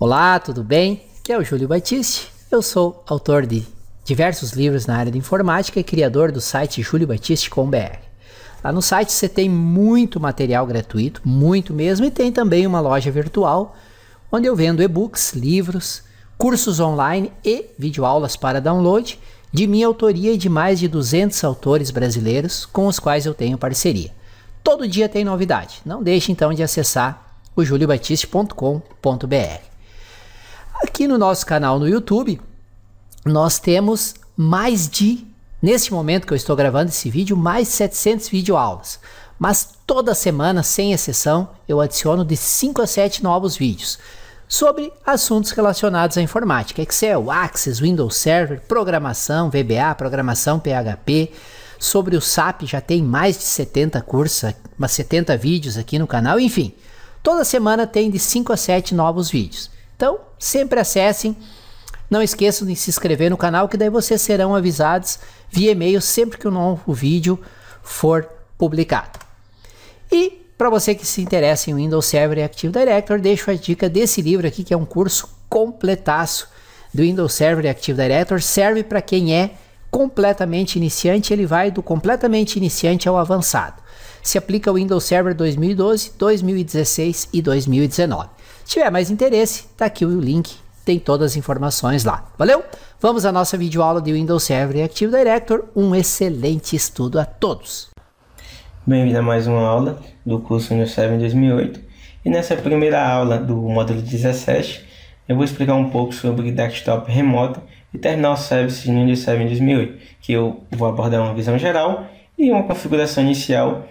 Olá, tudo bem? Aqui é o Júlio Batiste. Eu sou autor de diversos livros na área de informática e criador do site juliobatiste.com.br. Lá no site você tem muito material gratuito, muito mesmo, e tem também uma loja virtual onde eu vendo e-books, livros, cursos online e videoaulas para download de minha autoria e de mais de 200 autores brasileiros com os quais eu tenho parceria. Todo dia tem novidade. Não deixe então de acessar o juliobatiste.com.br. Aqui no nosso canal no YouTube, nós temos neste momento que eu estou gravando esse vídeo, mais 700 videoaulas. Mas toda semana, sem exceção, eu adiciono de 5 a 7 novos vídeos sobre assuntos relacionados à informática, Excel, Access, Windows Server, programação, VBA, programação PHP. Sobre o SAP já tem mais de 70 cursos, 70 vídeos aqui no canal, enfim. Toda semana tem de 5 a 7 novos vídeos. Então, sempre acessem. Não esqueçam de se inscrever no canal, que daí vocês serão avisados via e-mail sempre que um novo vídeo for publicado. E para você que se interessa em Windows Server e Active Directory, deixo a dica desse livro aqui, que é um curso completaço do Windows Server e Active Directory. Serve para quem é completamente iniciante, ele vai do completamente iniciante ao avançado. Se aplica ao Windows Server 2012, 2016 e 2019. Se tiver mais interesse, tá aqui o link, tem todas as informações lá. Valeu? Vamos à nossa videoaula de Windows Server e Active Directory. Um excelente estudo a todos. Bem-vindo a mais uma aula do curso Windows Server 2008. E nessa primeira aula do módulo 17, eu vou explicar um pouco sobre desktop remoto e terminal service no Windows Server 2008, que eu vou abordar uma visão geral e uma configuração inicial,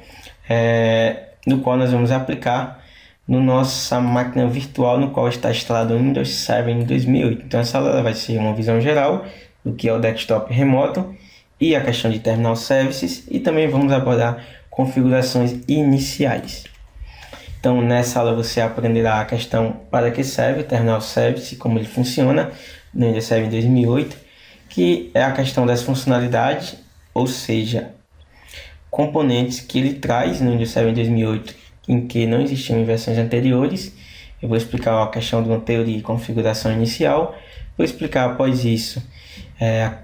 no qual nós vamos aplicar no nossa máquina virtual, no qual está instalado o Windows Server em 2008. Então essa aula vai ser uma visão geral do que é o desktop remoto e a questão de terminal services, e também vamos abordar configurações iniciais. Então nessa aula você aprenderá a questão para que serve o terminal service, como ele funciona no Windows Server 2008, que é a questão das funcionalidades, ou seja, componentes que ele traz no Windows Server 2008 em que não existiam em versões anteriores. Eu vou explicar a questão de uma teoria e configuração inicial. Vou explicar após isso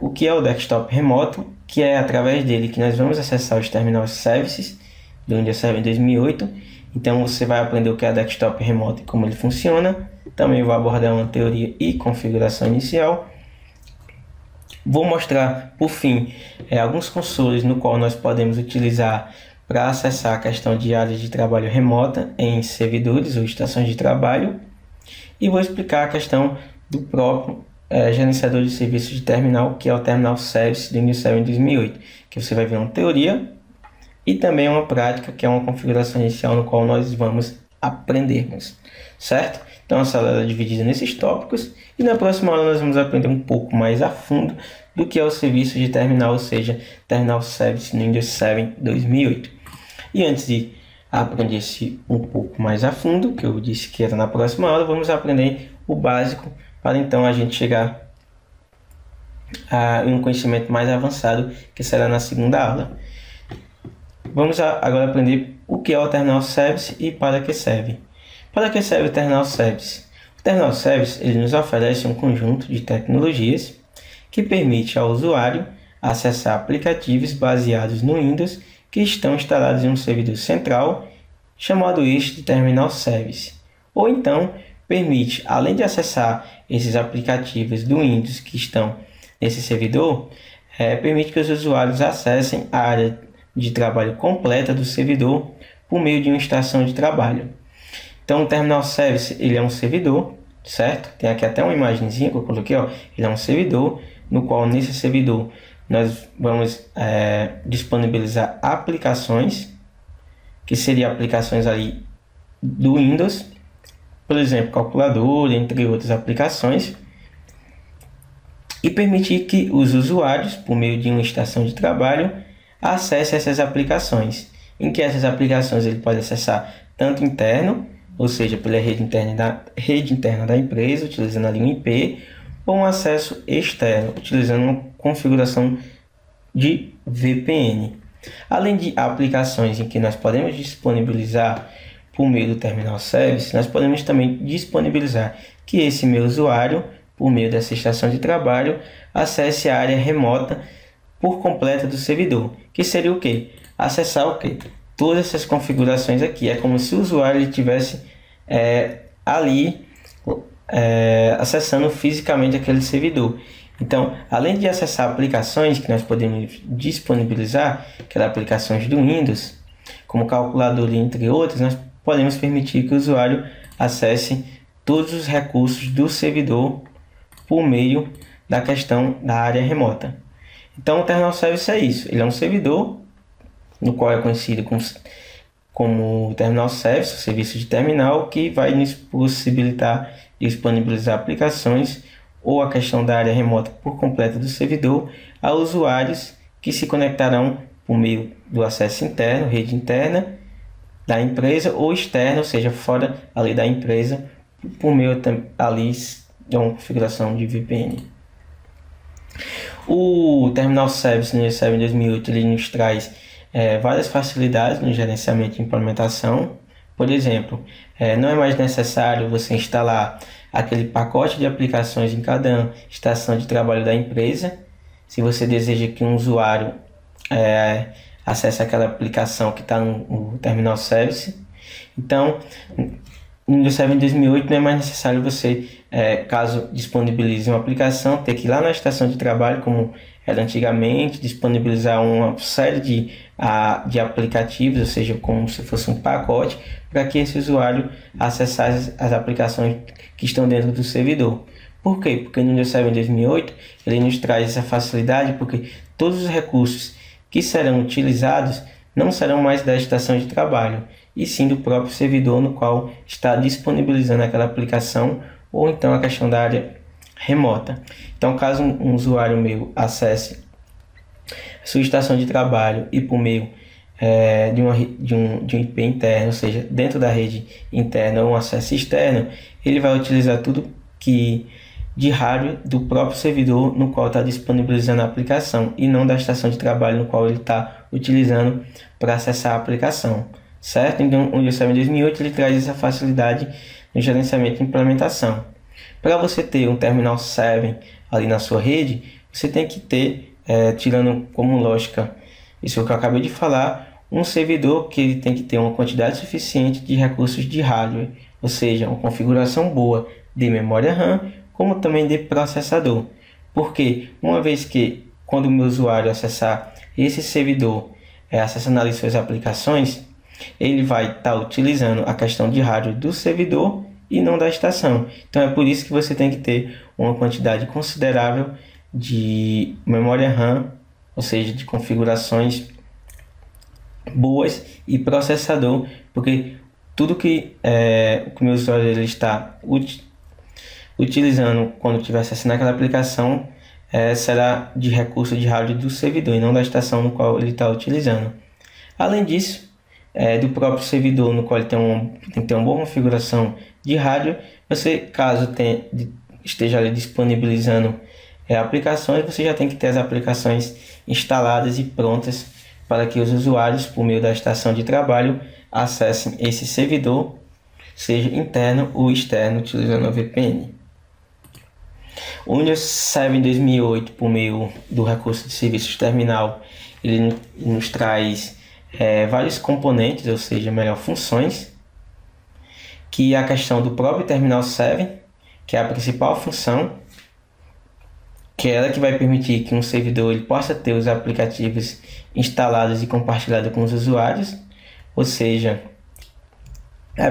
o que é o desktop remoto, que é através dele que nós vamos acessar os terminal services do Windows Server 2008. Então você vai aprender o que é desktop remoto e como ele funciona. Também vou abordar uma teoria e configuração inicial. Vou mostrar, por fim, alguns consoles no qual nós podemos utilizar para acessar a questão de áreas de trabalho remota em servidores ou estações de trabalho. E vou explicar a questão do próprio gerenciador de serviços de terminal, que é o Terminal Service do Windows Server 2008, que você vai ver uma teoria e também uma prática, que é uma configuração inicial no qual nós vamos aprendermos, certo? Então essa aula é dividida nesses tópicos, e na próxima aula nós vamos aprender um pouco mais a fundo do que é o serviço de terminal, ou seja, Terminal Service no Windows Server 2008. E antes de aprender um pouco mais a fundo, que eu disse que era na próxima aula, vamos aprender o básico para então a gente chegar a um conhecimento mais avançado, que será na segunda aula. Vamos agora aprender o que é o Terminal Service e para que serve. Para que serve o Terminal Service? O Terminal Service ele nos oferece um conjunto de tecnologias que permite ao usuário acessar aplicativos baseados no Windows que estão instalados em um servidor central, chamado de Terminal Service. Ou então, permite, além de acessar esses aplicativos do Windows que estão nesse servidor, permite que os usuários acessem a área de trabalho completa do servidor por meio de uma estação de trabalho. Então, o Terminal Service ele é um servidor, certo? Tem aqui até uma imagenzinha que eu coloquei, ó. Ele é um servidor, no qual nesse servidor nós vamos disponibilizar aplicações, que seriam aplicações ali do Windows, por exemplo, calculador, entre outras aplicações, e permitir que os usuários, por meio de uma estação de trabalho, acessem essas aplicações, em que essas aplicações ele pode acessar tanto interno, ou seja, pela rede interna da empresa, utilizando ali um IP, ou um acesso externo, utilizando uma configuração de VPN. Além de aplicações em que nós podemos disponibilizar por meio do Terminal Service, nós podemos também disponibilizar que esse meu usuário, por meio dessa estação de trabalho, acesse a área remota por completa do servidor, que seria o quê? Acessar o quê? Todas essas configurações aqui. É como se o usuário estivesse ali acessando fisicamente aquele servidor. Então, além de acessar aplicações que nós podemos disponibilizar, que são aplicações do Windows, como calculador entre outras, nós podemos permitir que o usuário acesse todos os recursos do servidor por meio da questão da área remota. Então, o Terminal Service é isso. Ele é um servidor, no qual é conhecido como Terminal Service, o serviço de terminal, que vai nos possibilitar disponibilizar aplicações ou a questão da área remota por completo do servidor a usuários que se conectarão por meio do acesso interno, rede interna da empresa, ou externo, ou seja, fora ali da empresa, por meio ali de uma configuração de VPN. O Terminal Service no Windows 7 2008 ele nos traz várias facilidades no gerenciamento e implementação. Por exemplo, não é mais necessário você instalar aquele pacote de aplicações em cada estação de trabalho da empresa. Se você deseja que um usuário acesse aquela aplicação que está no Terminal Service. Então, no Windows 7 2008 não é mais necessário você, caso disponibilize uma aplicação, ter que ir lá na estação de trabalho, como era antigamente, disponibilizar uma série de aplicativos, ou seja, como se fosse um pacote, para que esse usuário acessasse as aplicações que estão dentro do servidor. Por quê? Porque no Windows 7 2008 ele nos traz essa facilidade, porque todos os recursos que serão utilizados não serão mais da estação de trabalho, e sim do próprio servidor no qual está disponibilizando aquela aplicação, ou então a questão da área remota. Então, caso um usuário meu acesse a sua estação de trabalho e por meio de um IP interno, ou seja, dentro da rede interna ou um acesso externo, ele vai utilizar tudo de hardware do próprio servidor no qual está disponibilizando a aplicação, e não da estação de trabalho no qual ele está utilizando para acessar a aplicação, certo? Então, o Windows 7 2008 ele traz essa facilidade no gerenciamento e implementação. Para você ter um Terminal 7 ali na sua rede, você tem que ter, tirando como lógica isso que eu acabei de falar, um servidor que ele tem que ter uma quantidade suficiente de recursos de hardware, ou seja, uma configuração boa de memória RAM, como também de processador. Porque uma vez que, quando o meu usuário acessar esse servidor, acessando ali suas aplicações, ele vai estar utilizando a questão de hardware do servidor e não da estação. Então é por isso que você tem que ter uma quantidade considerável de memória RAM, ou seja, de configurações boas, e processador, porque tudo que o meu usuário ele está utilizando quando estiver acessando aquela aplicação será de recurso de hardware do servidor e não da estação no qual ele está utilizando. Além disso, do próprio servidor no qual ele tem que ter uma boa configuração de hardware, você, caso esteja ali disponibilizando aplicações, você já tem que ter as aplicações instaladas e prontas para que os usuários, por meio da estação de trabalho, acessem esse servidor, seja interno ou externo, utilizando a VPN. O Windows 7 2008, por meio do recurso de serviços terminal, ele nos traz vários componentes, ou seja, melhor, funções, que é a questão do próprio Terminal 7, que é a principal função, que é ela que vai permitir que um servidor ele possa ter os aplicativos instalados e compartilhados com os usuários, ou seja,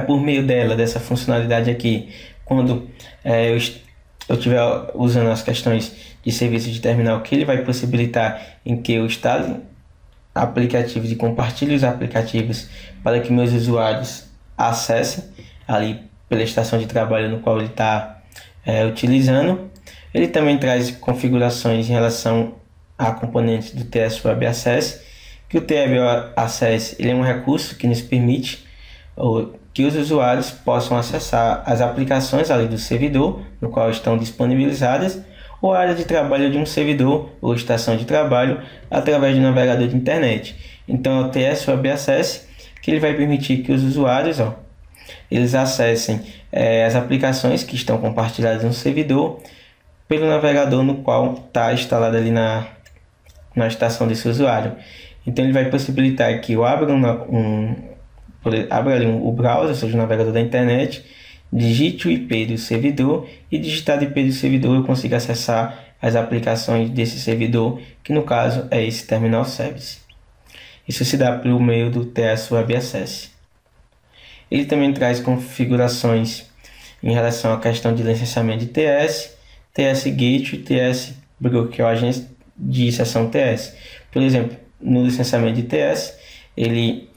por meio dessa funcionalidade aqui, quando eu estiver usando as questões de serviço de terminal, que ele vai possibilitar em que eu instale aplicativos e compartilhe os aplicativos para que meus usuários acessem ali pela estação de trabalho no qual ele está utilizando. Ele também traz configurações em relação a componentes do TS Web Access, que o TS Web Access ele é um recurso que nos permite que os usuários possam acessar as aplicações ali do servidor no qual estão disponibilizadas, ou a área de trabalho de um servidor ou estação de trabalho através do navegador de internet. Então é o TS Web Access que ele vai permitir que os usuários eles acessem as aplicações que estão compartilhadas no servidor pelo navegador no qual está instalado ali na estação desse usuário. Então ele vai possibilitar que eu abra ali o browser, ou seja, o navegador da internet, digite o IP do servidor e digitado o IP do servidor eu consigo acessar as aplicações desse servidor, que no caso é esse Terminal Service. Isso se dá pelo meio do TS Web Access. Ele também traz configurações em relação à questão de licenciamento de TS, TS Gate e TS Broker, que é o agente de sessão TS. Por exemplo, no licenciamento de TS, ele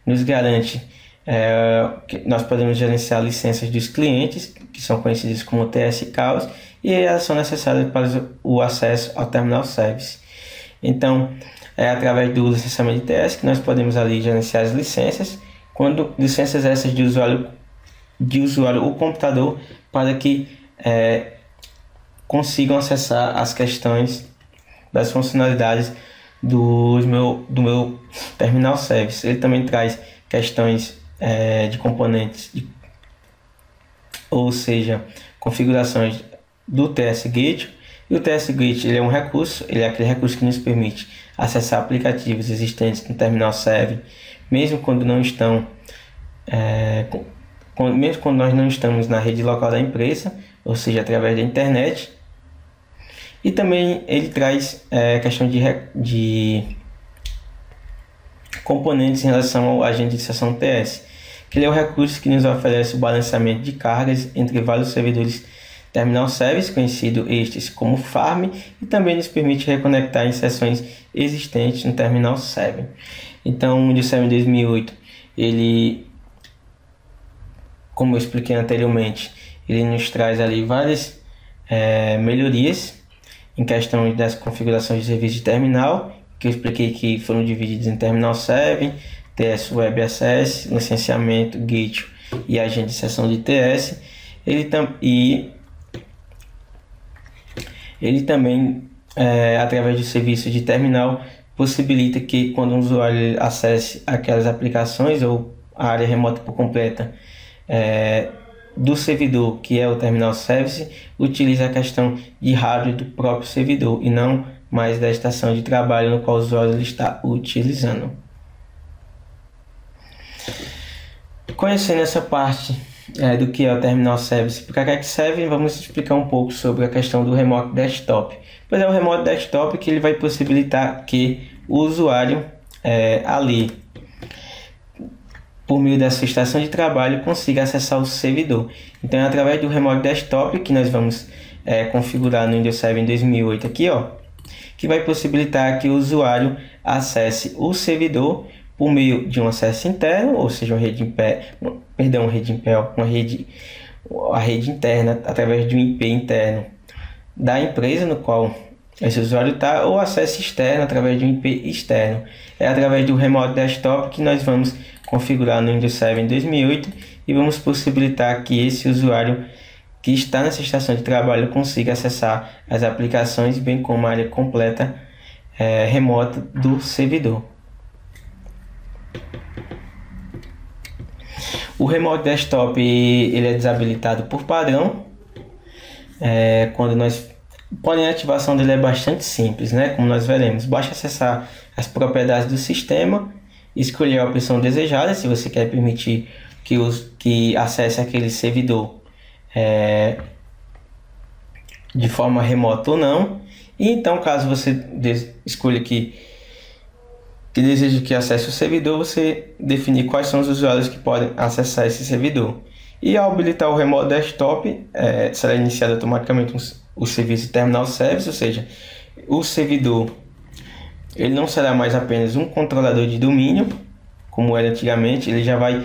nos garante que nós podemos gerenciar licenças dos clientes, que são conhecidas como TS Caos, e elas são necessárias para o acesso ao Terminal Service. Então, é através do licenciamento de TS que nós podemos ali gerenciar as licenças, quando licenças essas de usuário ou computador, para que consigam acessar as questões das funcionalidades do meu Terminal Service. Ele também traz questões de componentes, ou seja, configurações do TS Gate. E o TS Gate ele é um recurso, ele é aquele recurso que nos permite acessar aplicativos existentes no Terminal Server, mesmo quando não estão, mesmo quando nós não estamos na rede local da empresa, ou seja, através da internet. E também ele traz questão de componentes em relação ao agente de sessão TS, que ele é o recurso que nos oferece o balanceamento de cargas entre vários servidores Terminal Service, conhecido estes como Farm, e também nos permite reconectar em sessões existentes no Terminal Server. Então, o Windows Server 2008, ele, como eu expliquei anteriormente, ele nos traz ali várias melhorias em questão das configurações de serviço de terminal, que eu expliquei que foram divididos em Terminal Server, TS Web Access, licenciamento, Gate e agente de sessão de TS. Ele também, através do serviço de terminal, possibilita que quando um usuário acesse aquelas aplicações ou a área remota por completa do servidor, que é o Terminal Service, utilize a questão de hardware do próprio servidor e não mais da estação de trabalho no qual o usuário está utilizando. Conhecendo essa parte do que é o Terminal Service, para que é que serve, vamos explicar um pouco sobre a questão do Remote Desktop. Pois é, o Remote Desktop que ele vai possibilitar que o usuário ali, por meio dessa estação de trabalho, consiga acessar o servidor. Então é através do Remote Desktop que nós vamos configurar no Windows Server 2008 aqui, que vai possibilitar que o usuário acesse o servidor por meio de um acesso interno, ou seja, a rede interna, através de um IP interno da empresa no qual esse usuário está, ou acesso externo através de um IP externo. É através do Remote Desktop que nós vamos configurar no Windows Server 2008 e vamos possibilitar que esse usuário que está nessa estação de trabalho consiga acessar as aplicações, bem como a área completa remota do servidor. O Remote Desktop ele é desabilitado por padrão. Porém, a ativação dele é bastante simples, né? Como nós veremos, basta acessar as propriedades do sistema, escolher a opção desejada, se você quer permitir que acesse aquele servidor de forma remota ou não. E então, caso você escolha que deseja que acesse o servidor, você definir quais são os usuários que podem acessar esse servidor. E ao habilitar o Remote Desktop, será iniciado automaticamente o serviço de Terminal Service, ou seja, o servidor ele não será mais apenas um controlador de domínio, como era antigamente. Ele já vai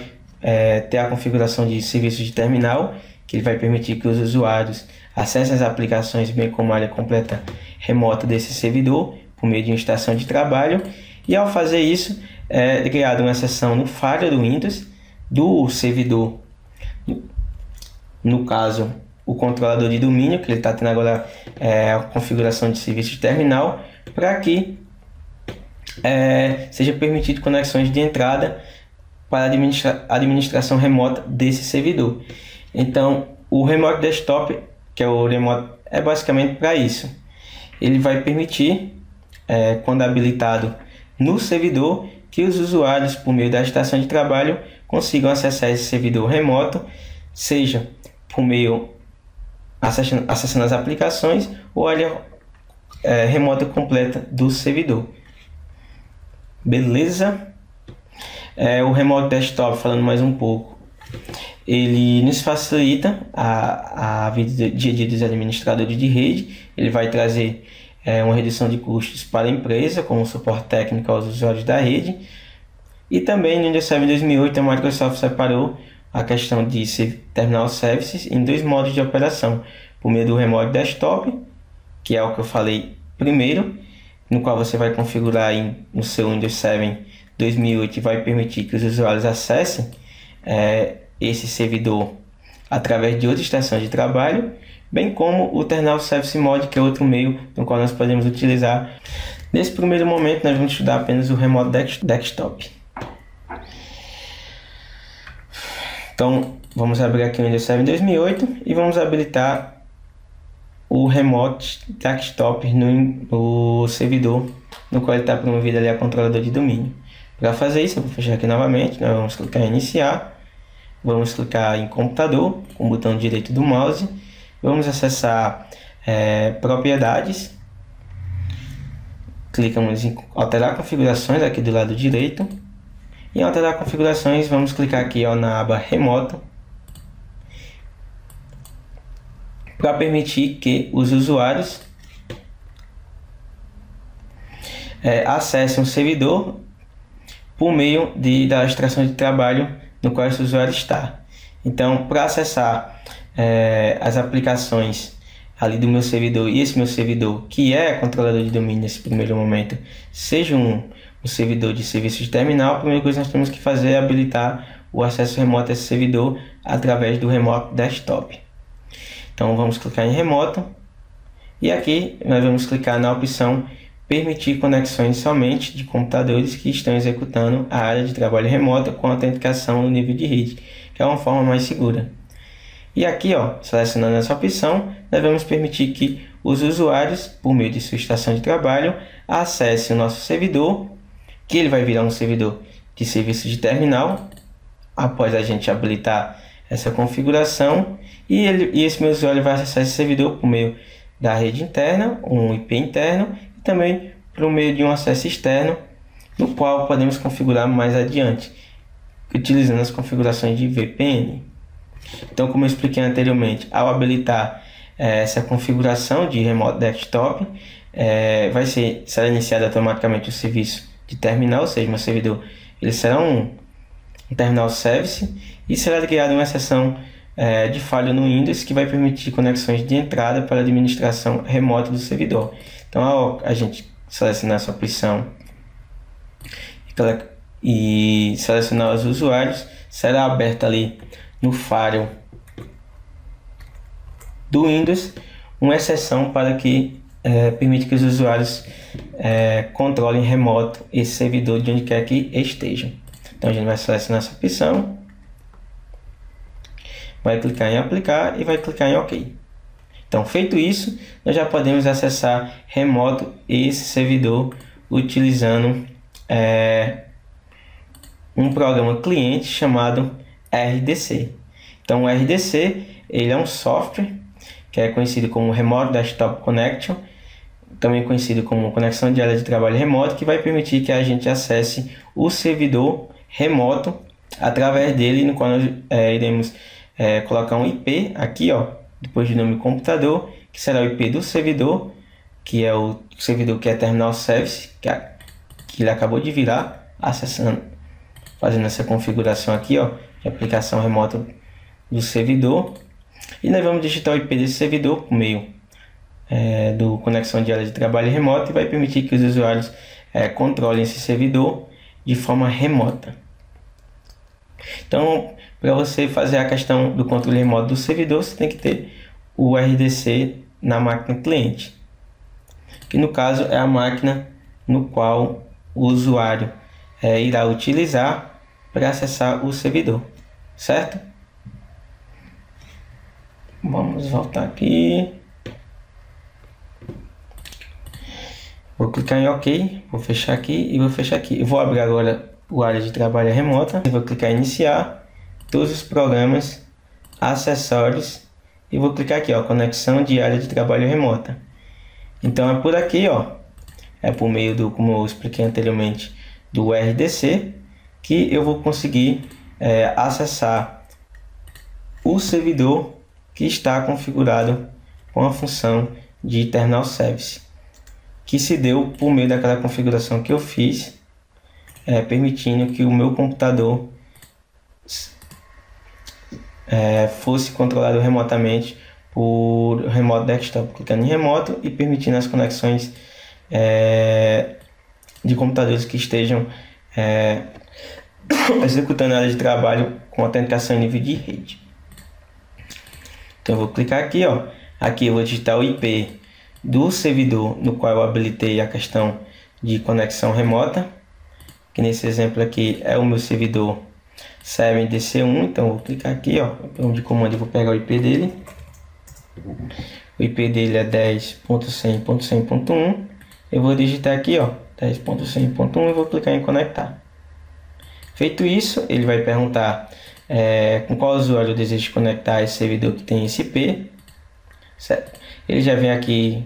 ter a configuração de serviço de terminal, que ele vai permitir que os usuários acessem as aplicações, bem como a área completa remota desse servidor, por meio de uma estação de trabalho. E ao fazer isso, é criada uma exceção no Firewall do Windows, do servidor, no caso, o controlador de domínio, que ele está tendo agora a configuração de serviço de terminal, para que seja permitido conexões de entrada para a administração remota desse servidor. Então, o Remote Desktop, que é o Remote, é basicamente para isso. Ele vai permitir, quando habilitado no servidor, que os usuários, por meio da estação de trabalho, consigam acessar esse servidor remoto, seja por meio acessando as aplicações ou a área remota completa do servidor. Beleza? O Remote Desktop, falando mais um pouco, ele nos facilita a vida dia a dia dos administradores de rede. Ele vai trazer uma redução de custos para a empresa, com suporte técnico aos usuários da rede. E também no Windows 7 2008 a Microsoft separou a questão de Terminal Services em dois modos de operação, por meio do Remote Desktop, que é o que eu falei primeiro, no qual você vai configurar no seu Windows 7 2008 e vai permitir que os usuários acessem esse servidor através de outra estação de trabalho, bem como o Terminal Service Mode, que é outro meio no qual nós podemos utilizar. Nesse primeiro momento, nós vamos estudar apenas o Remote Desktop. Então, vamos abrir aqui o Windows 7 2008 e vamos habilitar o Remote Desktop no servidor no qual ele está promovido ali a controlador de domínio. Para fazer isso, eu vou fechar aqui novamente. Nós vamos clicar em iniciar, vamos clicar em computador com o botão direito do mouse, vamos acessar propriedades, clicamos em alterar configurações aqui do lado direito. Em alterar configurações, vamos clicar aqui na aba remoto para permitir que os usuários acessem um servidor por meio da estação de trabalho no qual esse usuário está. Então, para acessar as aplicações ali do meu servidor, e esse meu servidor, que é controlador de domínio nesse primeiro momento, seja um servidor de serviço de terminal, a primeira coisa que nós temos que fazer é habilitar o acesso remoto a esse servidor através do Remote Desktop. Então vamos clicar em remoto e aqui nós vamos clicar na opção permitir conexões somente de computadores que estão executando a área de trabalho remota com autenticação no nível de rede, que é uma forma mais segura. E aqui, selecionando essa opção, nós vamos permitir que os usuários, por meio de sua estação de trabalho, acessem o nosso servidor, que ele vai virar um servidor de serviço de terminal, após a gente habilitar essa configuração, e esse meu usuário vai acessar esse servidor por meio da rede interna, um IP interno, e também por meio de um acesso externo, no qual podemos configurar mais adiante, utilizando as configurações de VPN. Então, como eu expliquei anteriormente, ao habilitar essa configuração de Remote Desktop, será iniciado automaticamente o serviço de terminal, ou seja, meu servidor ele será um Terminal Service e será criada uma exceção de falha no Windows que vai permitir conexões de entrada para a administração remota do servidor. Então, ao a gente selecionar essa opção e selecionar os usuários, será aberta ali no firewall do Windows uma exceção para que permite que os usuários controlem remoto esse servidor de onde quer que estejam. Então a gente vai selecionar essa opção, vai clicar em aplicar e vai clicar em OK. Então, feito isso, nós já podemos acessar remoto esse servidor utilizando um programa cliente chamado RDC. Então, o RDC ele é um software que é conhecido como Remote Desktop Connection, também conhecido como conexão de área de trabalho remoto, que vai permitir que a gente acesse o servidor remoto através dele, no qual nós iremos colocar um IP aqui, depois do nome computador, que será o IP do servidor, que é o servidor que é Terminal Service, que ele acabou de virar, acessando, fazendo essa configuração aqui, de aplicação remota do servidor. E nós vamos digitar o IP desse servidor por meio do conexão de área de trabalho remoto, e vai permitir que os usuários controlem esse servidor de forma remota. Então, para você fazer a questão do controle remoto do servidor, você tem que ter o RDC na máquina cliente, que no caso é a máquina no qual o usuário irá utilizar para acessar o servidor, certo? Vamos voltar aqui. Vou clicar em OK, vou fechar aqui e vou fechar aqui. Eu vou abrir agora o área de trabalho remota. Eu vou clicar em iniciar, todos os programas, acessórios e vou clicar aqui, ó, conexão de área de trabalho remota. Então é por aqui, ó, é por meio do, como eu expliquei anteriormente, do RDC que eu vou conseguir acessar o servidor que está configurado com a função de Terminal Service, que se deu por meio daquela configuração que eu fiz, permitindo que o meu computador fosse controlado remotamente por Remote Desktop, clicando em remoto e permitindo as conexões de computadores que estejam executando a área de trabalho com autenticação em nível de rede. Então eu vou clicar aqui, ó. Aqui eu vou digitar o IP do servidor no qual eu habilitei a questão de conexão remota, que nesse exemplo aqui é o meu servidor 7DC1. Então eu vou clicar aqui, ó, de comando, eu vou pegar o IP dele. O IP dele é 10.100.100.1. eu vou digitar aqui, ó, 10.100.1 e vou clicar em conectar. Feito isso, ele vai perguntar com qual usuário eu desejo conectar esse servidor que tem esse IP, certo? Ele já vem aqui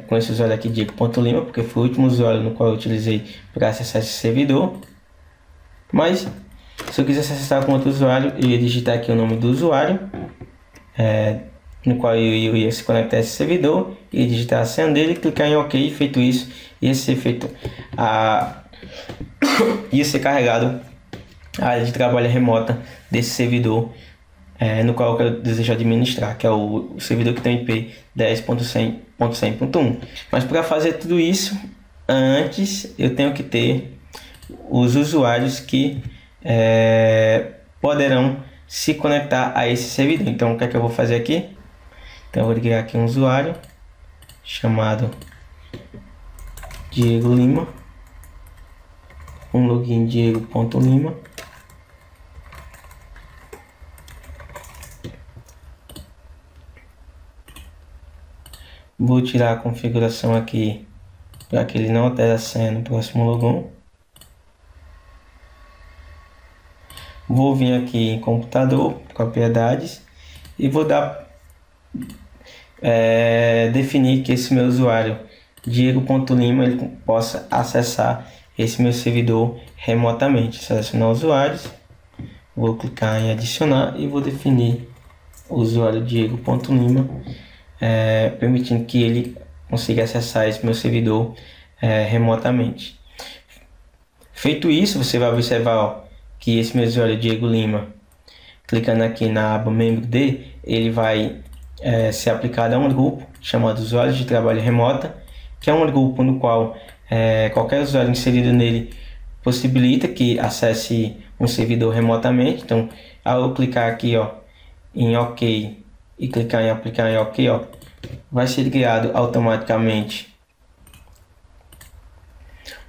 com esse usuário aqui, Diego.Lima, porque foi o último usuário no qual eu utilizei para acessar esse servidor. Mas se eu quisesse acessar com outro usuário, eu ia digitar aqui o nome do usuário no qual eu ia se conectar a esse servidor e digitar a senha dele, clicar em OK. Feito isso, ia ser ia ser carregado a área de trabalho remota desse servidor no qual eu desejo administrar, que é o servidor que tem o IP 10.100.100.1. Mas para fazer tudo isso, antes eu tenho que ter os usuários que poderão se conectar a esse servidor. Então o que é que eu vou fazer aqui? Então eu vou criar aqui um usuário chamado Diego Lima, um login Diego.Lima. Vou tirar a configuração aqui para que ele não altere a senha no próximo login. Vou vir aqui em computador, propriedades, e vou dar definir que esse meu usuário Diego.Lima ele possa acessar esse meu servidor remotamente. Selecionar usuários, vou clicar em adicionar e vou definir o usuário Diego.Lima, permitindo que ele consiga acessar esse meu servidor remotamente. Feito isso, você vai observar, ó, que esse meu usuário Diego Lima, clicando aqui na aba membro de, ele vai ser aplicado a um grupo chamado Usuários de Trabalho Remota, que é um grupo no qual qualquer usuário inserido nele possibilita que acesse um servidor remotamente. Então, ao eu clicar aqui, ó, em OK e clicar em aplicar em OK, ó, vai ser criado automaticamente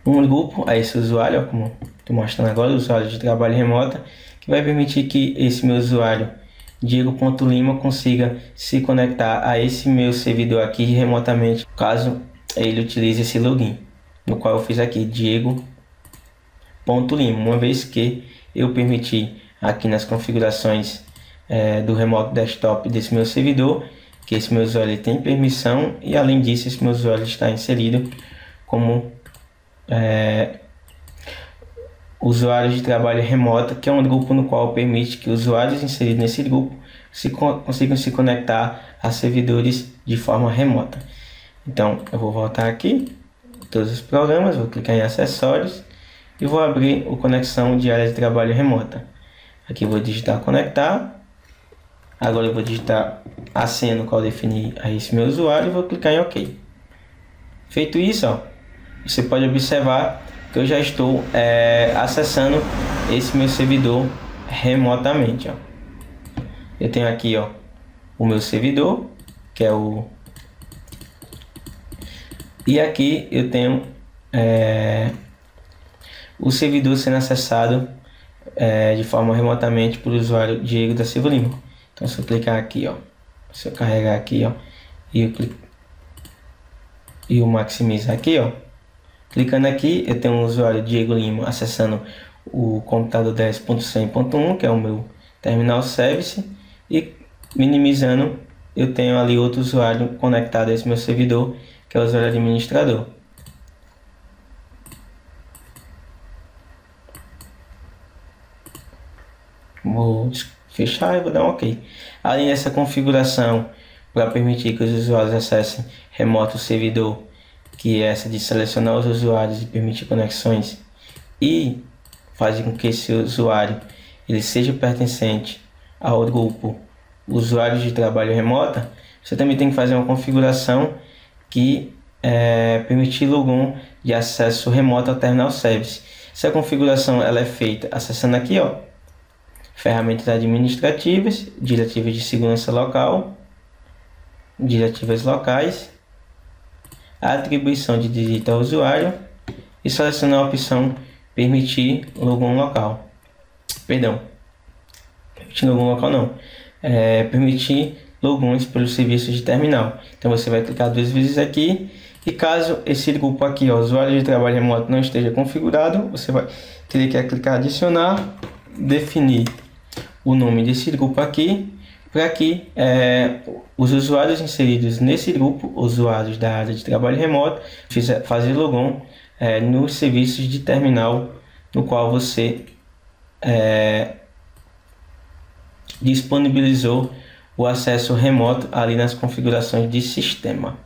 um grupo a esse usuário, ó, como estou mostrando agora, o usuário de trabalho remota, que vai permitir que esse meu usuário Diego.Lima consiga se conectar a esse meu servidor aqui remotamente, caso ele utilize esse login, no qual eu fiz aqui Diego.Lima, uma vez que eu permiti aqui nas configurações do Remote Desktop desse meu servidor que esse meu usuário tem permissão, e além disso esse meu usuário está inserido como usuário de trabalho remoto, que é um grupo no qual permite que usuários inseridos nesse grupo consigam se conectar a servidores de forma remota. Então eu vou voltar aqui, todos os programas, vou clicar em acessórios e vou abrir o conexão de área de trabalho remota. Aqui vou digitar conectar. Agora eu vou digitar a senha no qual eu defini a esse meu usuário e vou clicar em OK. Feito isso, ó, você pode observar que eu já estou acessando esse meu servidor remotamente, ó. Eu tenho aqui, ó, o meu servidor, que é o... E aqui eu tenho o servidor sendo acessado de forma remotamente para o usuário Diego da Silva Lima. Então se eu clicar aqui, ó, se eu carregar aqui, ó, e eu maximizar aqui, ó, clicando aqui, eu tenho um usuário Diego Lima acessando o computador 10.100.1, que é o meu terminal service, e minimizando, eu tenho ali outro usuário conectado a esse meu servidor, que é o usuário administrador. Vou fechar e vou dar um OK. Além dessa configuração, para permitir que os usuários acessem remoto o servidor, que é essa de selecionar os usuários e permitir conexões e fazer com que esse usuário ele seja pertencente ao grupo usuários de trabalho remota, você também tem que fazer uma configuração que permitir logon de acesso remoto ao terminal service. Essa configuração ela é feita acessando aqui, ó, ferramentas administrativas, diretivas de segurança local, diretivas locais, a atribuição de direito ao usuário e selecionar a opção permitir logon local. Perdão, permitir logon local não, permitir logons pelos serviços de terminal. Então você vai clicar 2 vezes aqui e caso esse grupo aqui, ó, usuário de trabalho remoto, não esteja configurado, você vai ter que clicar adicionar, definir o nome desse grupo aqui, para que os usuários inseridos nesse grupo, usuários da área de trabalho remoto, fazer logon nos serviços de terminal no qual você disponibilizou o acesso remoto ali nas configurações de sistema.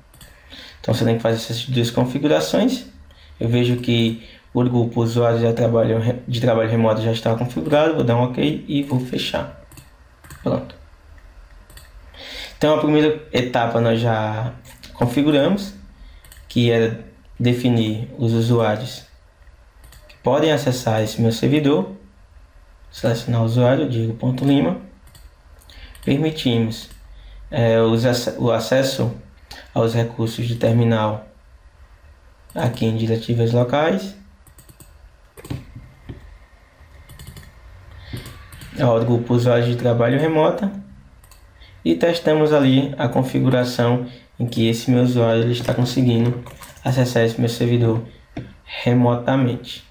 Então você tem que fazer essas 2 configurações. Eu vejo que o grupo usuários de trabalho remoto já está configurado, vou dar um OK e vou fechar. Pronto. Então a primeira etapa nós já configuramos, que era definir os usuários que podem acessar esse meu servidor. Selecionar o usuário, Diego.Lima. Permitimos o acesso aos recursos de terminal aqui em diretivas locais. Ao grupo usuário de trabalho remota e testamos ali a configuração em que esse meu usuário ele está conseguindo acessar esse meu servidor remotamente.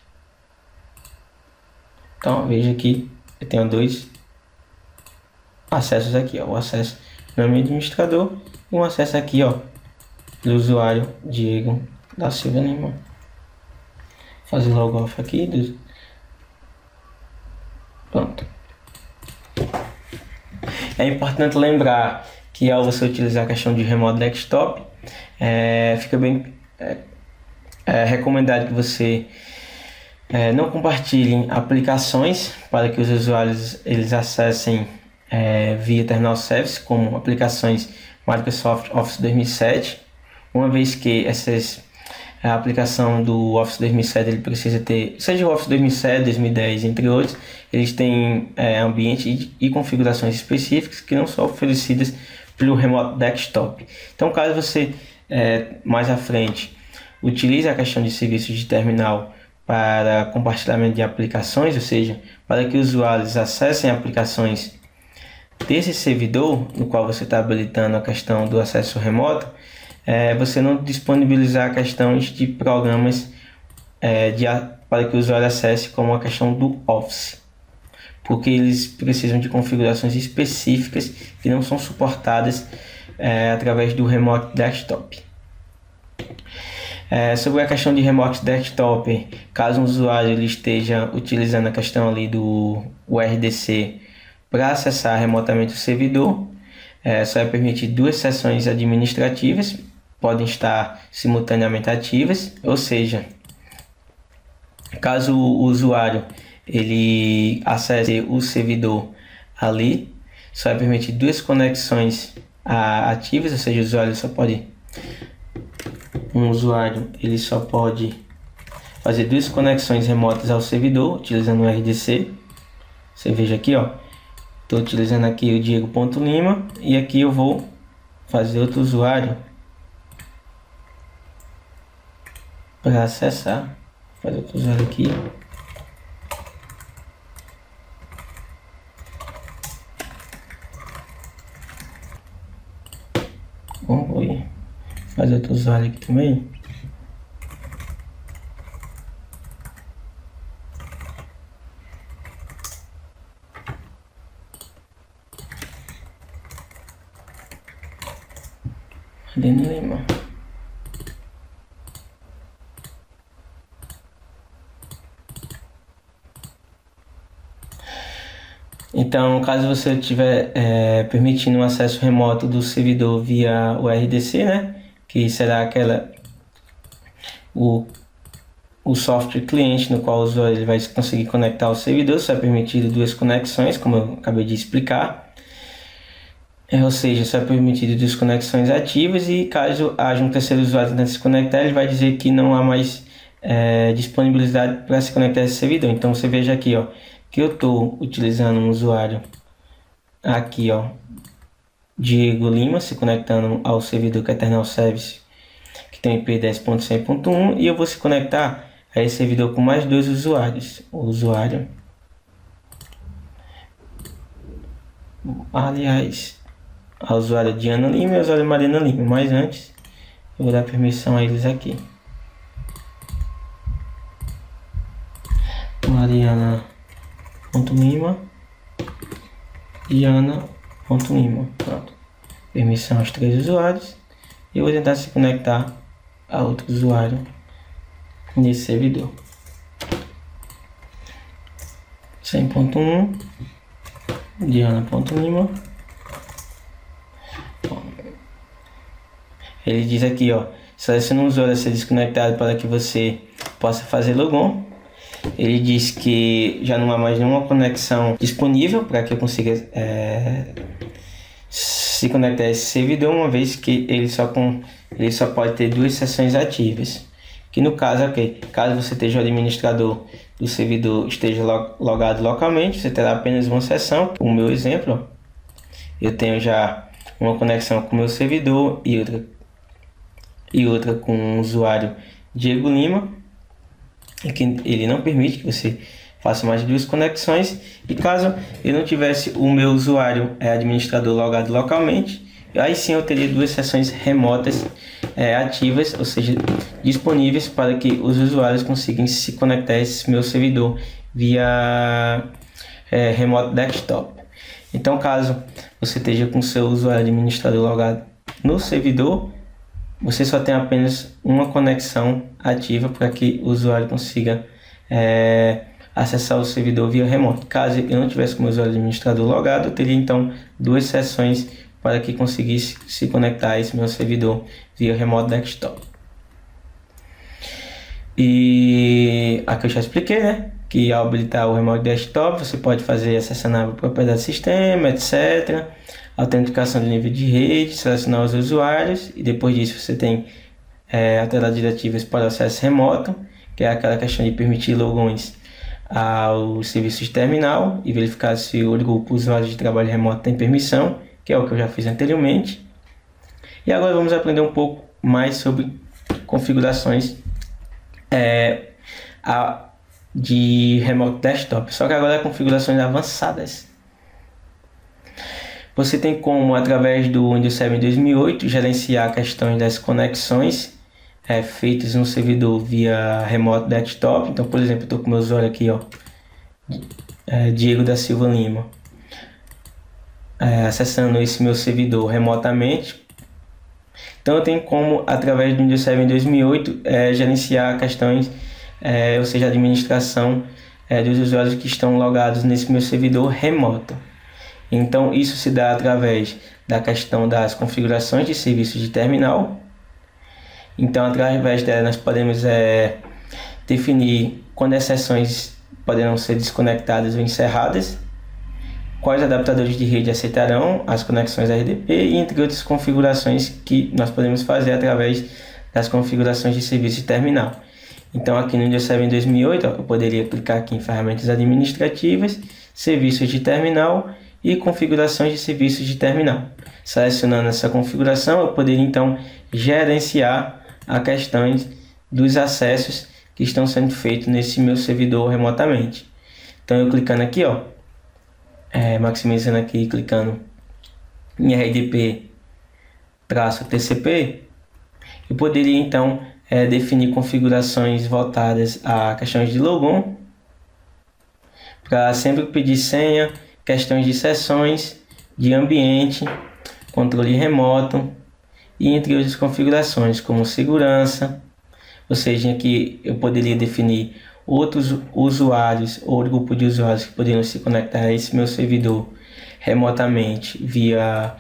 Então veja que eu tenho 2 acessos aqui, ó, o acesso no meu administrador e um acesso aqui, ó, do usuário Diego da Silva Lima. Vou fazer log off aqui. Pronto. É importante lembrar que ao você utilizar a questão de remoto desktop, fica bem recomendado que você não compartilhe aplicações para que os usuários eles acessem via terminal service, como aplicações Microsoft Office 2007, uma vez que a aplicação do Office 2007 ele precisa ter, seja o Office 2007, 2010, entre outros, eles têm ambiente e configurações específicas que não são oferecidas pelo Remote Desktop. Então, caso você mais à frente utilize a questão de serviços de terminal para compartilhamento de aplicações, ou seja, para que os usuários acessem aplicações desse servidor, no qual você está habilitando a questão do acesso remoto, você não disponibilizar questões de programas para que o usuário acesse, como a questão do Office, porque eles precisam de configurações específicas que não são suportadas através do Remote Desktop. Sobre a questão de Remote Desktop, caso um usuário ele esteja utilizando a questão ali do RDC para acessar remotamente o servidor, só é permitir 2 sessões administrativas, podem estar simultaneamente ativas, ou seja, caso o usuário ele acesse o servidor ali, só é permitir 2 conexões ativas, ou seja, um usuário ele só pode fazer 2 conexões remotas ao servidor utilizando o RDC. Você veja aqui, ó, estou utilizando aqui o Diego.Lima e aqui eu vou fazer outro usuário para acessar. Fazer outro usuário aqui. Vamos fazer outro usuário aqui também. Marina Lima. Então, caso você estiver permitindo um acesso remoto do servidor via o RDC, né, que será o software cliente no qual o usuário ele vai conseguir conectar ao servidor, só é permitido duas conexões, como eu acabei de explicar. Ou seja, só é permitido duas conexões ativas, e caso haja um terceiro usuário tentando se conectar, ele vai dizer que não há mais disponibilidade para se conectar a esse servidor. Então você veja aqui, ó, que eu estou utilizando um usuário aqui, ó, Diego Lima, se conectando ao servidor Kernel Service, que tem IP 10.100.1, e eu vou se conectar a esse servidor com mais dois usuários. O usuário, aliás, a usuária Diana Lima e a usuária Marina Lima, mas antes eu vou dar permissão a eles aqui. Mariana.lima, Diana.lima. Pronto. Permissão aos três usuários. E eu vou tentar se conectar a outro usuário nesse servidor. 100.1, Diana.lima. Ele diz aqui, ó, selecione um usuário a ser desconectado para que você possa fazer logon. Ele diz que já não há mais nenhuma conexão disponível para que eu consiga se conectar a esse servidor, uma vez que ele só pode ter duas sessões ativas. Que no caso, caso você esteja o administrador do servidor esteja logado localmente, você terá apenas uma sessão. O meu exemplo, ó, eu tenho já uma conexão com o meu servidor e outra com o usuário Diego Lima, que ele não permite que você faça mais de duas conexões. E caso eu não tivesse o meu usuário administrador logado localmente, aí sim eu teria duas sessões remotas ativas, ou seja, disponíveis para que os usuários consigam se conectar a esse meu servidor via remoto desktop. Então, caso você esteja com seu usuário administrador logado no servidor, você só tem apenas uma conexão ativa para que o usuário consiga acessar o servidor via remoto. Caso eu não tivesse com o meu usuário administrador logado, eu teria então duas sessões para que conseguisse se conectar a esse meu servidor via remoto desktop. E aqui eu já expliquei, né, que ao habilitar o remoto desktop você pode fazer acessando a propriedade do sistema, etc. Autenticação de nível de rede, selecionar os usuários, e depois disso você tem alterar diretivas para acesso remoto, que é aquela questão de permitir logins ao serviço de terminal e verificar se o grupo usuário de trabalho remoto tem permissão, que é o que eu já fiz anteriormente. E agora vamos aprender um pouco mais sobre configurações de remoto desktop, só que agora configurações avançadas. Você tem como, através do Windows 7 2008, gerenciar questões das conexões feitas no servidor via remoto desktop. Então, por exemplo, eu estou com o meu usuário aqui, ó, Diego da Silva Lima, acessando esse meu servidor remotamente. Então, eu tenho como, através do Windows 7 2008, gerenciar questões, ou seja, a administração dos usuários que estão logados nesse meu servidor remoto. Então, isso se dá através da questão das configurações de serviços de terminal. Então, através dela, nós podemos definir quando as sessões poderão ser desconectadas ou encerradas, quais adaptadores de rede aceitarão as conexões RDP, e entre outras configurações que nós podemos fazer através das configurações de serviço de terminal. Então, aqui no Windows 7 2008, eu poderia clicar aqui em ferramentas administrativas, serviços de terminal e configurações de serviços de terminal. Selecionando essa configuração, eu poderia então gerenciar a questão dos acessos que estão sendo feitos nesse meu servidor remotamente. Então, eu clicando aqui, ó, maximizando aqui, clicando em RDP -TCP, eu poderia então definir configurações voltadas a questões de logon, para sempre pedir senha, questões de sessões, de ambiente, controle remoto e entre outras configurações como segurança. Ou seja, aqui eu poderia definir outros usuários ou grupo de usuários que poderiam se conectar a esse meu servidor remotamente via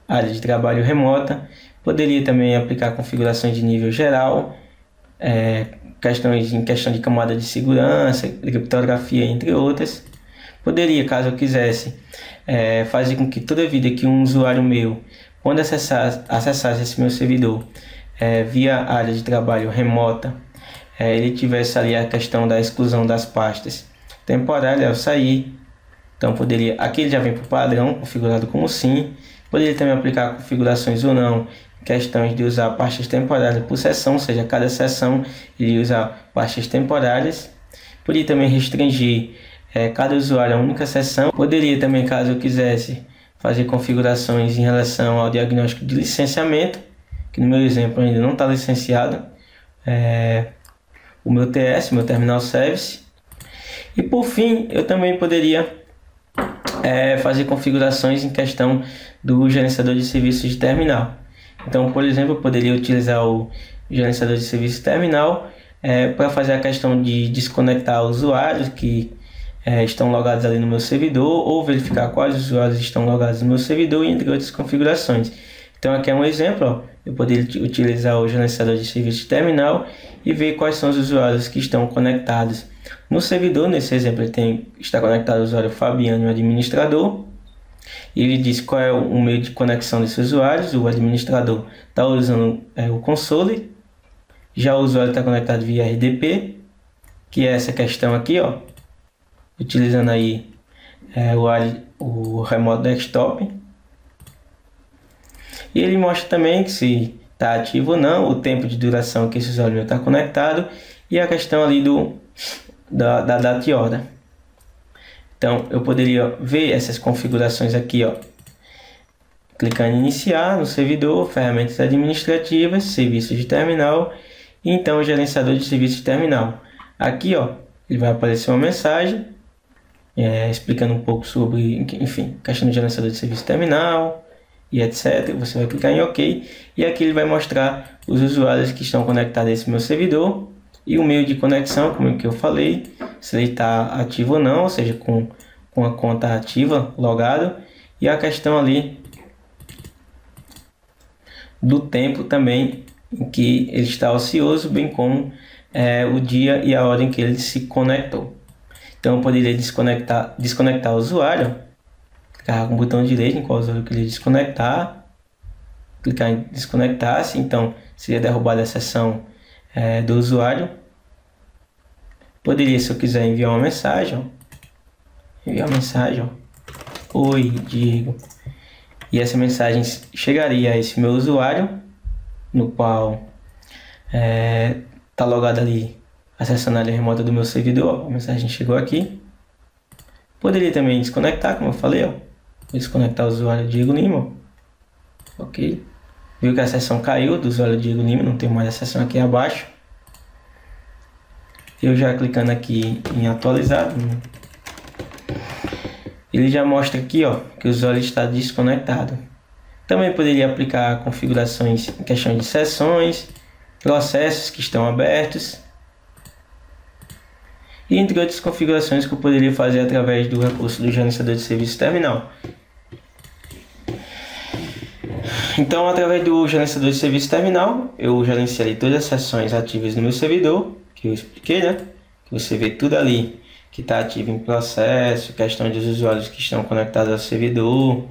área de trabalho remota. Poderia também aplicar configurações de nível geral, questão de camada de segurança, criptografia, entre outras. Poderia, caso eu quisesse, fazer com que toda vida que um usuário meu, quando acessasse esse meu servidor via área de trabalho remota, ele tivesse ali a questão da exclusão das pastas temporária ao sair. Então poderia, aqui ele já vem para o padrão configurado como sim. Poderia também aplicar configurações ou não, questões de usar pastas temporárias por sessão, ou seja, cada sessão ele usar pastas temporárias. Poderia também restringir cada usuário a uma única sessão. Poderia também, caso eu quisesse, fazer configurações em relação ao diagnóstico de licenciamento, que no meu exemplo ainda não está licenciado, o meu TS, meu Terminal Service. E por fim, eu também poderia fazer configurações em questão do gerenciador de serviços de terminal. Então, por exemplo, eu poderia utilizar o gerenciador de serviços de terminal para fazer a questão de desconectar usuários que estão logados ali no meu servidor, ou verificar quais usuários estão logados no meu servidor, entre outras configurações. Então aqui é um exemplo, ó. Eu poderia utilizar o gerenciador de serviços de terminal e ver quais são os usuários que estão conectados no servidor. Nesse exemplo está conectado o usuário Fabiano, o administrador. E ele diz qual é o meio de conexão desses usuários. O administrador está usando o console. Já o usuário está conectado via RDP, que é essa questão aqui, ó, utilizando aí o Remote Desktop. E ele mostra também que se está ativo ou não, o tempo de duração que esse usuário está conectado e a questão ali da data e hora. Então eu poderia ver essas configurações aqui, ó, clicando em iniciar no servidor, ferramentas administrativas, serviços de terminal e então o gerenciador de serviços de terminal. Aqui, ó, ele vai aparecer uma mensagem explicando um pouco sobre, enfim, questão do gerenciador de serviço de terminal e etc. Você vai clicar em OK e aqui ele vai mostrar os usuários que estão conectados a esse meu servidor e o meio de conexão, como que eu falei, se ele está ativo ou não, ou seja, com a conta ativa, logado, e a questão ali do tempo também em que ele está ocioso, bem como o dia e a hora em que ele se conectou. Então eu poderia desconectar o usuário, clicar com o botão direito em qual usuário eu queria desconectar, clicar em desconectar-se, então seria derrubada a sessão do usuário. Poderia, se eu quiser, enviar uma mensagem, oi Diego, e essa mensagem chegaria a esse meu usuário, no qual está logado ali acessando a área remota do meu servidor. A mensagem chegou aqui. Poderia também desconectar, como eu falei, ó. Vou desconectar o usuário Diego Lima. Ok. Viu que a sessão caiu do usuário Diego Lima, não tem mais a sessão aqui abaixo. Eu já clicando aqui em atualizar, ele já mostra aqui, ó, que o usuário está desconectado. Também poderia aplicar configurações em questão de sessões, processos que estão abertos e entre outras configurações que eu poderia fazer através do recurso do gerenciador de serviço terminal. Então, através do gerenciador de serviço terminal, eu gerenciarei todas as sessões ativas no meu servidor, que eu expliquei, né? Que você vê tudo ali que está ativo em processo, questão dos usuários que estão conectados ao servidor.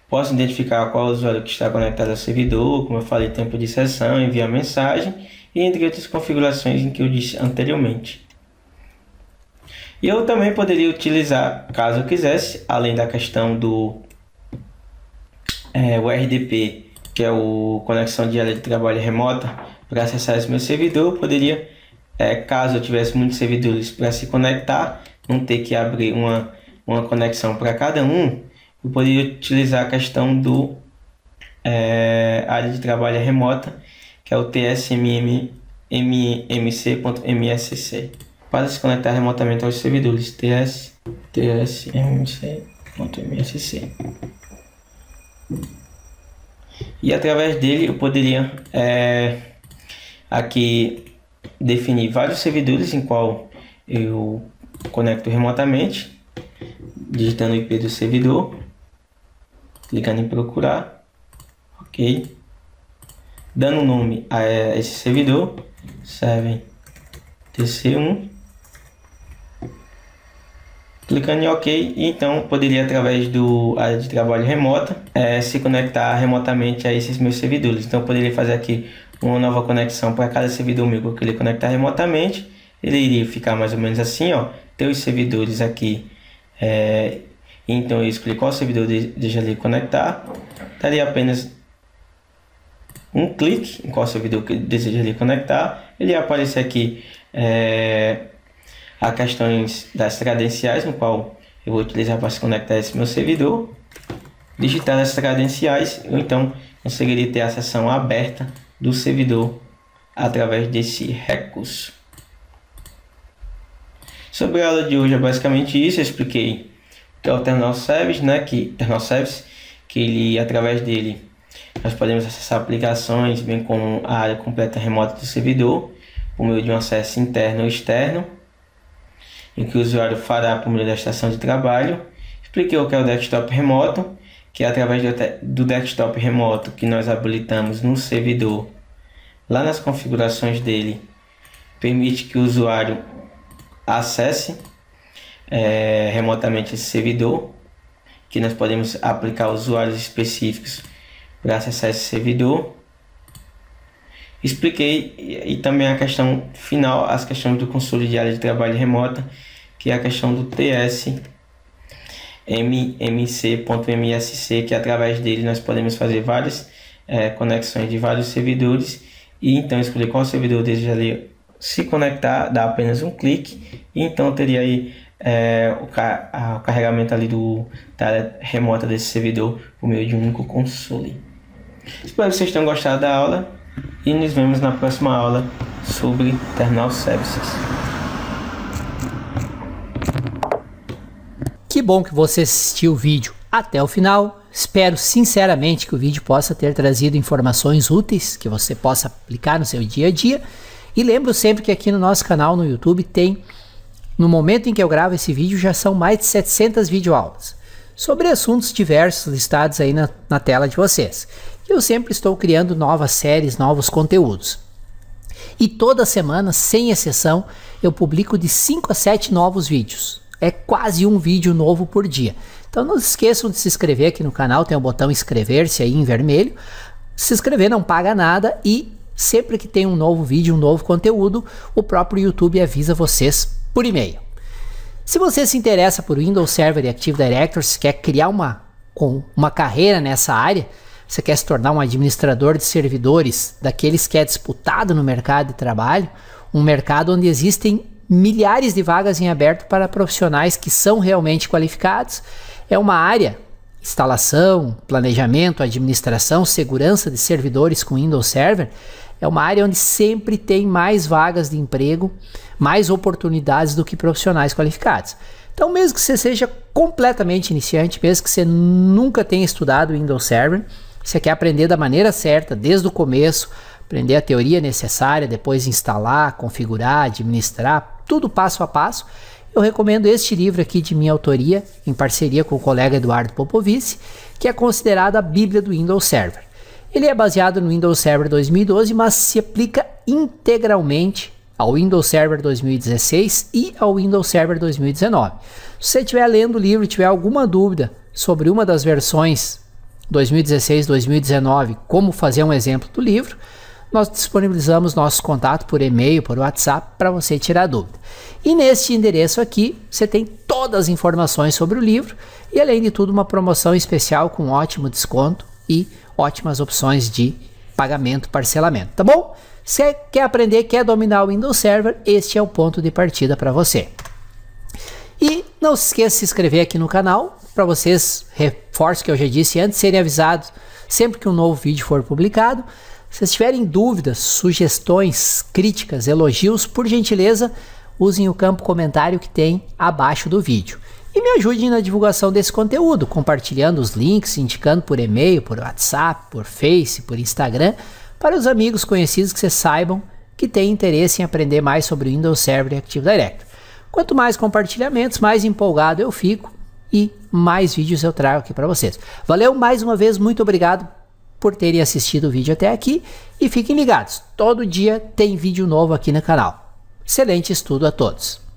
Posso identificar qual usuário que está conectado ao servidor, como eu falei, tempo de sessão, enviar mensagem e entre outras configurações em que eu disse anteriormente. E eu também poderia utilizar, caso eu quisesse, além da questão do o RDP, que é o conexão de área de trabalho remota, para acessar esse meu servidor, eu poderia, caso eu tivesse muitos servidores para se conectar, não ter que abrir uma conexão para cada um, eu poderia utilizar a questão do área de trabalho remota, que é o tsmmc.msc, para se conectar remotamente aos servidores tsmmc.msc. E através dele eu poderia aqui definir vários servidores em qual eu conecto remotamente, digitando o IP do servidor, clicando em procurar, ok, dando nome a esse servidor, serve TC1, clicando em OK, e então poderia, através do área de trabalho remota, se conectar remotamente a esses meus servidores. Então eu poderia fazer aqui uma nova conexão para cada servidor meu que eu queria conectar remotamente. Ele iria ficar mais ou menos assim, ó, ter os servidores aqui, então eu escolhi qual servidor desejaria conectar, daria apenas um clique em qual servidor que desejaria conectar, ele ia aparecer aqui a questões das credenciais, no qual eu vou utilizar para se conectar a esse meu servidor, digitar as credenciais, ou então conseguiria ter a seção aberta do servidor através desse recurso. Sobre a aula de hoje é basicamente isso. Eu expliquei o que é o Terminal Service, que ele, através dele nós podemos acessar aplicações, bem como a área completa remota do servidor, por meio de um acesso interno ou externo, em que o usuário fará por meio da estação de trabalho. Expliquei o que é o desktop remoto, que é através do desktop remoto que nós habilitamos no servidor, lá nas configurações dele, permite que o usuário acesse remotamente esse servidor, que nós podemos aplicar usuários específicos para acessar esse servidor. Expliquei e também a questão final, as questões do console de área de trabalho remota, que é a questão do tsmmc.msc, que através dele nós podemos fazer várias conexões de vários servidores, e então escolher qual servidor desejaria se conectar, dá apenas um clique, e então teria aí o carregamento ali da área remota desse servidor por meio de um único console. Espero que vocês tenham gostado da aula e nos vemos na próxima aula sobre Terminal Services. Que bom que você assistiu o vídeo até o final. Espero sinceramente que o vídeo possa ter trazido informações úteis que você possa aplicar no seu dia a dia. E lembro sempre que aqui no nosso canal no YouTube tem, no momento em que eu gravo esse vídeo, já são mais de 700 videoaulas sobre assuntos diversos listados aí na tela de vocês. Eu sempre estou criando novas séries, novos conteúdos. E toda semana, sem exceção, eu publico de 5 a 7 novos vídeos. É quase um vídeo novo por dia. Então não se esqueçam de se inscrever aqui no canal, tem o botão inscrever-se aí em vermelho. Se inscrever não paga nada e sempre que tem um novo vídeo, um novo conteúdo, o próprio YouTube avisa vocês por e-mail. Se você se interessa por Windows Server e Active Directory, se quer criar uma carreira nessa área, você quer se tornar um administrador de servidores, daqueles que é disputado no mercado de trabalho, um mercado onde existem milhares de vagas em aberto para profissionais que são realmente qualificados, é uma área, instalação, planejamento, administração, segurança de servidores com Windows Server, é uma área onde sempre tem mais vagas de emprego, mais oportunidades do que profissionais qualificados. Então, mesmo que você seja completamente iniciante, mesmo que você nunca tenha estudado Windows Server, você quer aprender da maneira certa, desde o começo, aprender a teoria necessária, depois instalar, configurar, administrar, tudo passo a passo, eu recomendo este livro aqui de minha autoria, em parceria com o colega Eduardo Popovici, que é considerado a Bíblia do Windows Server. Ele é baseado no Windows Server 2012, mas se aplica integralmente ao Windows Server 2016 e ao Windows Server 2019. Se você estiver lendo o livro e tiver alguma dúvida sobre uma das versões 2016, 2019, como fazer um exemplo do livro, nós disponibilizamos nosso contato por e-mail, por WhatsApp, para você tirar dúvida. E neste endereço aqui, você tem todas as informações sobre o livro e, além de tudo, uma promoção especial com ótimo desconto e ótimas opções de pagamento, parcelamento, tá bom? Se quer aprender, quer dominar o Windows Server, este é o ponto de partida para você. E não se esqueça de se inscrever aqui no canal, para vocês, reforço que eu já disse antes, serem avisados sempre que um novo vídeo for publicado. Se vocês tiverem dúvidas, sugestões, críticas, elogios, por gentileza, usem o campo comentário que tem abaixo do vídeo. E me ajudem na divulgação desse conteúdo, compartilhando os links, indicando por e-mail, por WhatsApp, por Face, por Instagram, para os amigos conhecidos que vocês saibam que têm interesse em aprender mais sobre o Windows Server e Active Directory. Quanto mais compartilhamentos, mais empolgado eu fico e mais vídeos eu trago aqui para vocês. Valeu mais uma vez, muito obrigado por terem assistido o vídeo até aqui e fiquem ligados, todo dia tem vídeo novo aqui no canal. Excelente estudo a todos!